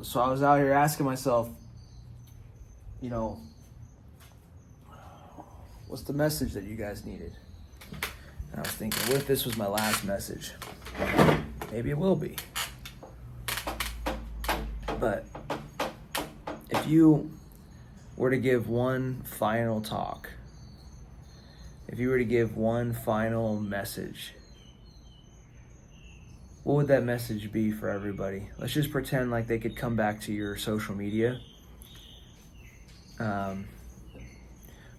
So I was out here asking myself, you know, what's the message that you guys needed? And I was thinking, what if this was my last message? Maybe it will be. But if you were to give one final talk, if you were to give one final message, what would that message be for everybody? Let's just pretend like they could come back to your social media.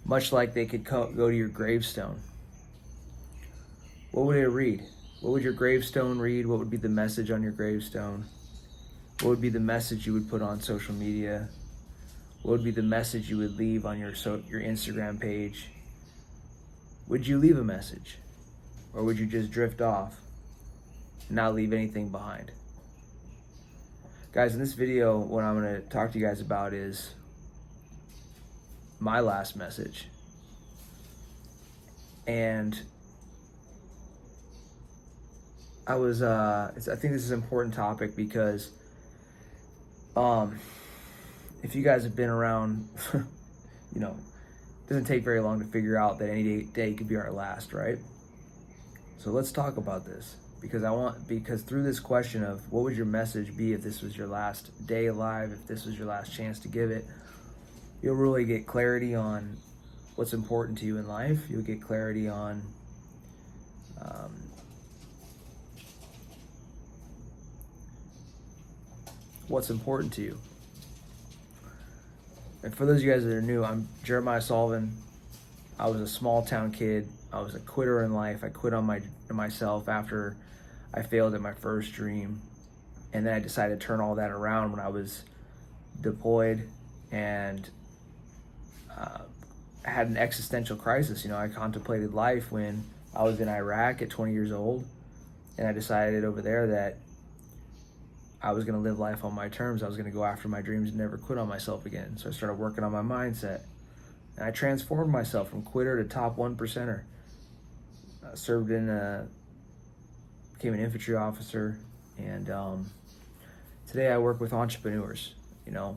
Much like they could go to your gravestone. What would it read? What would your gravestone read? What would be the message on your gravestone? What would be the message you would put on social media? What would be the message you would leave on your Instagram page? Would you leave a message? Or would you just drift off and not leave anything behind? Guys, in this video, what I'm going to talk to you guys about is my last message. And I think this is an important topic because if you guys have been around, it doesn't take very long to figure out that any day could be our last, right? So let's talk about this because through this question of what would your message be if this was your last day alive, if this was your last chance to give it, you'll really get clarity on what's important to you in life. You'll get clarity on what's important to you. And for those of you guys that are new, I'm Jeremiah Sullivan. I was a small town kid. I was a quitter in life. I quit on myself after I failed at my first dream. And then I decided to turn all that around when I was deployed and had an existential crisis. I contemplated life when I was in Iraq at 20 years old. And I decided over there that I was going to live life on my terms. I was going to go after my dreams and never quit on myself again. So I started working on my mindset. And I transformed myself from quitter to top 1%er. Became an infantry officer. And today I work with entrepreneurs,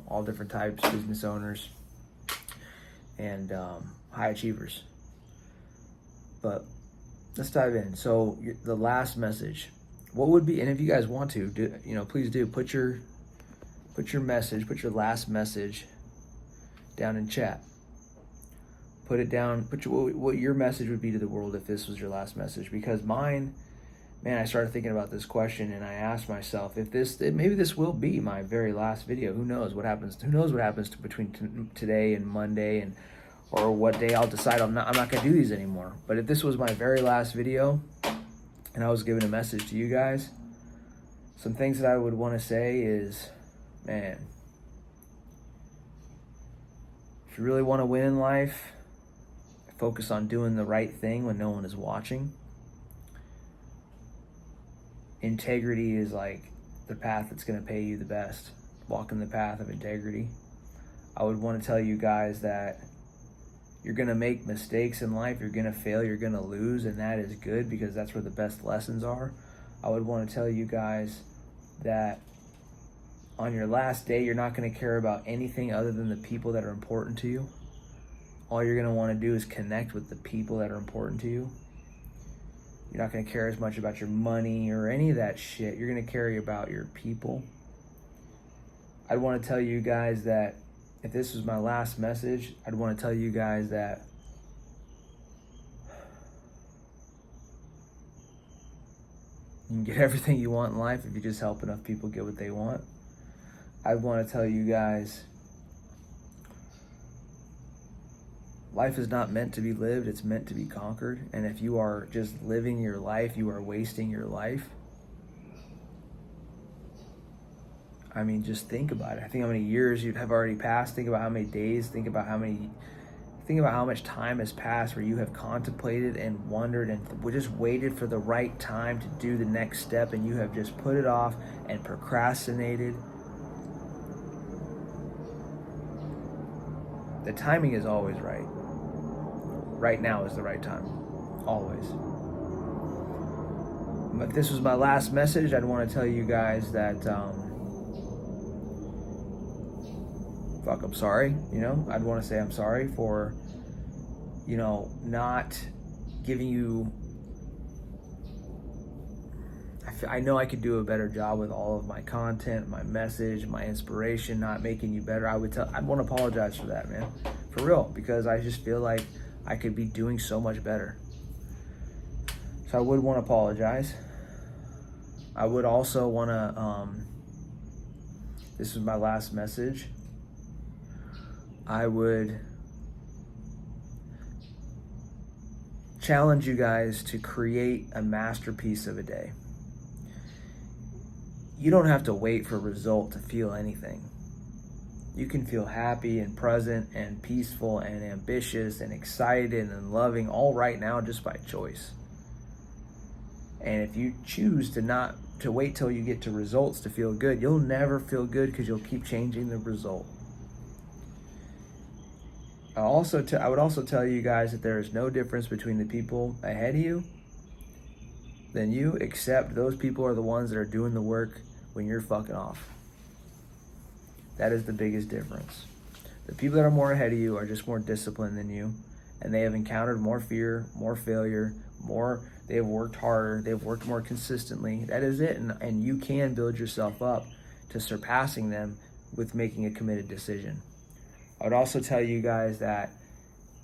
all different types, business owners, and high achievers. But let's dive in. So the last message. What would be, and if you guys want to, please do put your message, put your last message down in chat. Put it down. What your message would be to the world if this was your last message. Because mine, man, I started thinking about this question and I asked myself, maybe this will be my very last video. Who knows what happens? Who knows what happens between today and Monday or what day I'll decide I'm not gonna do these anymore. But if this was my very last video, and I was giving a message to you guys, some things that I would want to say is, man, if you really want to win in life, focus on doing the right thing when no one is watching. Integrity is like the path that's going to pay you the best. Walk in the path of integrity. I would want to tell you guys that you're going to make mistakes in life, you're going to fail, you're going to lose, and that is good because that's where the best lessons are. I would want to tell you guys that on your last day, you're not going to care about anything other than the people that are important to you. All you're going to want to do is connect with the people that are important to you. You're not going to care as much about your money or any of that shit. You're going to care about your people. I'd want to tell you guys that if this was my last message, I'd want to tell you guys that you can get everything you want in life if you just help enough people get what they want. I'd want to tell you guys life is not meant to be lived, it's meant to be conquered. And if you are just living your life, you are wasting your life. I mean, just think about it. Think how many years you have already passed. Think about how many days. Think about how much time has passed where you have contemplated and wondered and just waited for the right time to do the next step, and you have just put it off and procrastinated. The timing is always right. Right now is the right time. Always. If this was my last message, I'd want to tell you guys that fuck, I'm sorry. I'd want to say I'm sorry for, not giving you. I know I could do a better job with all of my content, my message, my inspiration, not making you better. I'd want to apologize for that, man, for real, because I just feel like I could be doing so much better. So I would want to apologize. I would also want to, this is my last message. I would challenge you guys to create a masterpiece of a day. You don't have to wait for a result to feel anything. You can feel happy and present and peaceful and ambitious and excited and loving all right now just by choice. And if you choose to wait till you get to results to feel good, you'll never feel good because you'll keep changing the result. I would also tell you guys that there is no difference between the people ahead of you than you, except those people are the ones that are doing the work when you're fucking off. That is the biggest difference. The people that are more ahead of you are just more disciplined than you, and they have encountered more fear, more failure, they have worked harder, they've worked more consistently. That is it, and you can build yourself up to surpassing them with making a committed decision. I would also tell you guys that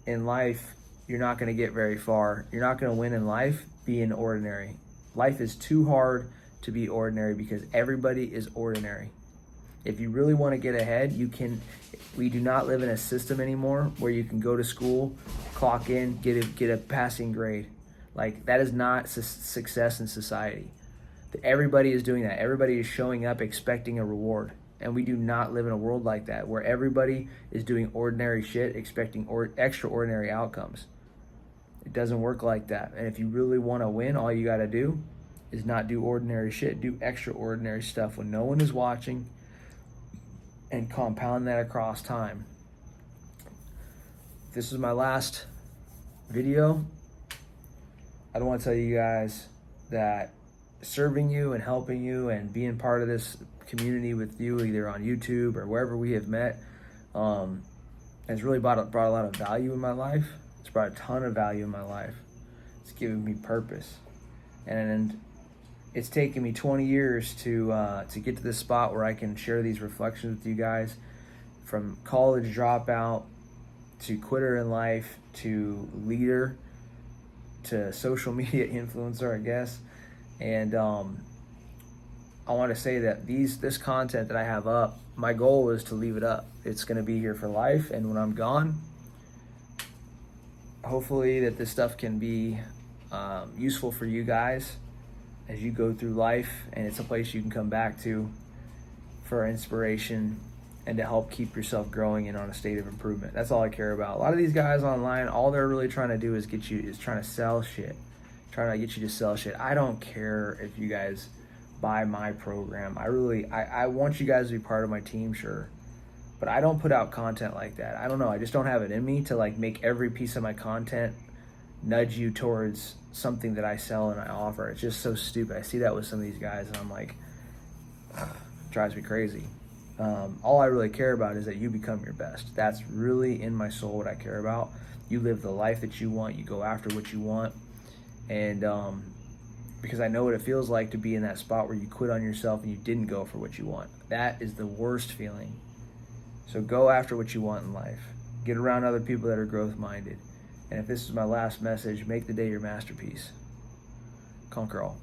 in life, you're not going to get very far. You're not going to win in life being ordinary. Life is too hard to be ordinary because everybody is ordinary. If you really want to get ahead, we do not live in a system anymore where you can go to school, clock in, get a passing grade. Like, that is not success in society. Everybody is doing that. Everybody is showing up expecting a reward. And we do not live in a world like that, where everybody is doing ordinary shit expecting extraordinary outcomes. It doesn't work like that. And if you really want to win, all you got to do is not do ordinary shit. Do extraordinary stuff when no one is watching, and compound that across time. This is my last video. I don't want to tell you guys that serving you and helping you and being part of this community with you, either on YouTube or wherever we have met, has really brought a lot of value in my life. It's brought a ton of value in my life. It's given me purpose, and it's taken me 20 years to get to this spot where I can share these reflections with you guys, from college dropout to quitter in life to leader to social media influencer, I guess. And I want to say that this content that I have up, my goal is to leave it up. It's going to be here for life, and when I'm gone, hopefully that this stuff can be useful for you guys as you go through life, and it's a place you can come back to for inspiration and to help keep yourself growing and on a state of improvement. That's all I care about. A lot of these guys online, all they're really trying to do is trying to sell shit. Trying to get you to sell shit. I don't care if you guys buy my program. I want you guys to be part of my team, sure. But I don't put out content like that. I don't know. I just don't have it in me to like make every piece of my content nudge you towards something that I sell and I offer. It's just so stupid. I see that with some of these guys and I'm like, it drives me crazy. All I really care about is that you become your best. That's really in my soul what I care about. You live the life that you want. You go after what you want. And because I know what it feels like to be in that spot where you quit on yourself and you didn't go for what you want. That is the worst feeling. So go after what you want in life. Get around other people that are growth-minded. And if this is my last message, make the day your masterpiece. Conquer all.